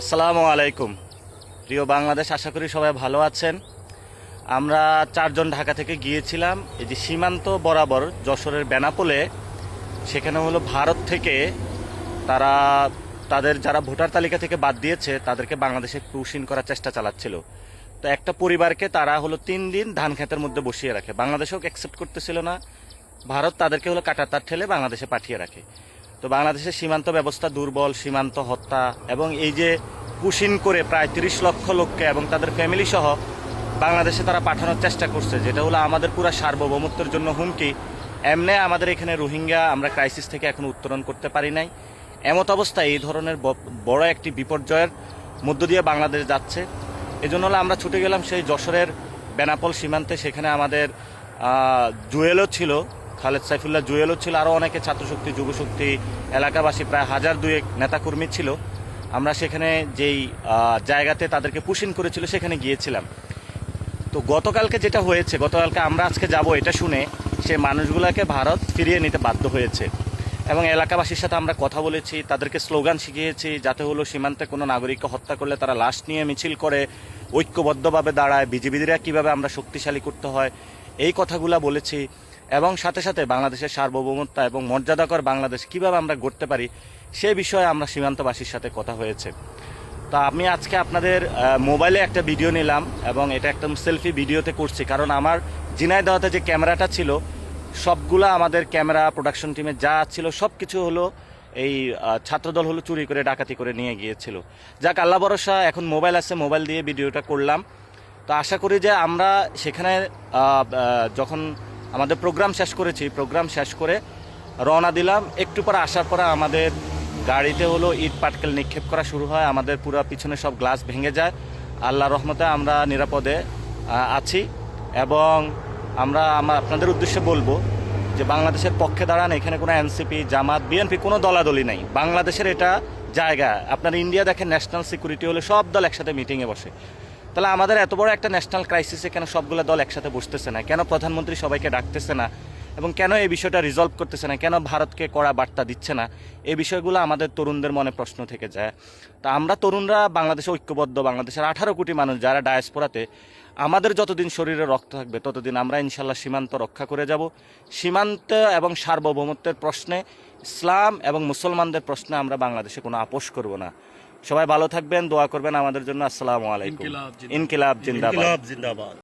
আসসালামু আলাইকুম। প্রিয় বাংলাদেশ, আশা করি সবাই ভালো আছেন। আমরা চারজন ঢাকা থেকে গিয়েছিলাম এই যে সীমান্ত বরাবর যশোরের বেনাপোলে। সেখানে হলো ভারত থেকে তারা তাদের যারা ভোটার তালিকা থেকে বাদ দিয়েছে তাদেরকে বাংলাদেশে পুশিন করার চেষ্টা চালাচ্ছিল। তো একটা পরিবারকে তারা হলো 3 দিন ধান ক্ষেতের মধ্যে বসিয়ে রাখে। বাংলাদেশেও অ্যাকসেপ্ট করতেছিল না, ভারত তাদেরকে হলো কাঁটাতার ঠেলে বাংলাদেশে পাঠিয়ে রাখে। তো বাংলাদেশের সীমান্ত ব্যবস্থা দুর্বল, সীমান্ত হত্যা এবং এই যে পুশিন করে প্রায় 30 লক্ষ লোককে এবং তাদের ফ্যামিলি সহ বাংলাদেশে তারা পাঠানোর চেষ্টা করছে, যেটা হলো আমাদের পুরো সার্বভৌমত্বের জন্য হুমকি। এমনি আমাদের এখানে রোহিঙ্গা আমরা ক্রাইসিস থেকে এখন উত্তরণ করতে পারি নাই। এমত অবস্থায় এই ধরনের বড় একটি বিপর্যয়ের মধ্য দিয়ে বাংলাদেশ যাচ্ছে। এজন্য হলো আমরা ছুটে গেলাম সেই যশোরের বেনাপোল সীমান্তে। সেখানে আমাদের জুয়েলও ছিল, খালেদ সাইফুল্লাহ জুয়েলও ছিল, আরও অনেকে ছাত্রশক্তি, যুবশক্তি, এলাকাবাসী প্রায় 1000-2 নেতাকর্মী ছিল। আমরা সেখানে যেই জায়গাতে তাদেরকে পুশিন করেছিল সেখানে গিয়েছিলাম। তো গতকালকে যেটা হয়েছে, গতকালকে আমরা আজকে যাব এটা শুনে সে মানুষগুলোকে ভারত ফিরিয়ে নিতে বাধ্য হয়েছে। এবং এলাকাবাসীর সাথে আমরা কথা বলেছি, তাদেরকে স্লোগান শিখিয়েছি যাতে হলো সীমান্তে কোনো নাগরিককে হত্যা করলে তারা লাশ নিয়ে মিছিল করে ঐক্যবদ্ধভাবে দাঁড়ায়, বিজিবিরা কীভাবে আমরা শক্তিশালী করতে হয় এই কথাগুলো বলেছি। এবং সাথে সাথে বাংলাদেশের সার্বভৌমত্ব এবং মর্যাদাকর বাংলাদেশ কীভাবে আমরা গড়তে পারি সে বিষয়ে আমরা সীমান্তবাসীর সাথে কথা হয়েছে। তো আমি আজকে আপনাদের মোবাইলে একটা ভিডিও নিলাম এবং এটা একদম সেলফি ভিডিওতে করছি, কারণ আমার ঝিনাইদহতে যে ক্যামেরাটা ছিল সবগুলা আমাদের ক্যামেরা প্রোডাকশন টিমে যা ছিল সব কিছু হলো এই ছাত্রদল হলো চুরি করে ডাকাতি করে নিয়ে গিয়েছিল। যাক, আল্লাহ ভরসা, এখন মোবাইল আছে, মোবাইল দিয়ে ভিডিওটা করলাম। তো আশা করি যে আমরা সেখানে যখন আমাদের প্রোগ্রাম শেষ করেছি, প্রোগ্রাম শেষ করে রওনা দিলাম, একটু পরে আসার পরে আমাদের গাড়িতে হলো ইট পাটকেল নিক্ষেপ করা শুরু হয়। আমাদের পুরো পিছনে সব গ্লাস ভেঙে যায়। আল্লাহর রহমতে আমরা নিরাপদে আছি। এবং আমরা আপনাদের উদ্দেশ্যে বলবো যে বাংলাদেশের পক্ষে দাঁড়ান। এখানে কোনো এনসিপি, জামাত, বিএনপি কোনো দলাদলি নাই। বাংলাদেশের এটা জায়গা। আপনার ইন্ডিয়া দেখেন, ন্যাশনাল সিকিউরিটি হলে সব দল একসাথে মিটিংয়ে বসে। তাহলে আমাদের এত বড় একটা ন্যাশনাল ক্রাইসিসে কেন সবগুলো দল একসাথে বসতেছে না? কেন প্রধানমন্ত্রী সবাইকে ডাকতেছে না? এবং কেন এই বিষয়টা রিজলভ করতেছে না? কেন ভারতকে কড়া বার্তা দিচ্ছে না? এই বিষয়গুলো আমাদের তরুণদের মনে প্রশ্ন থেকে যায়। তা আমরা তরুণরা বাংলাদেশে ঐক্যবদ্ধ, বাংলাদেশের 18 কোটি মানুষ যারা ডায়াসপোরাতে, আমাদের যতদিন শরীরে রক্ত থাকবে ততদিন আমরা ইনশাল্লাহ সীমান্ত রক্ষা করে যাব। সীমান্ত এবং সার্বভৌমত্বের প্রশ্নে, ইসলাম এবং মুসলমানদের প্রশ্নে আমরা বাংলাদেশে কোনো আপোষ করব না। সবাই ভালো থাকবেন, দোয়া করবেন আমাদের জন্য। আসসালামু আলাইকুম। ইনকিলাব জিন্দাবাদ।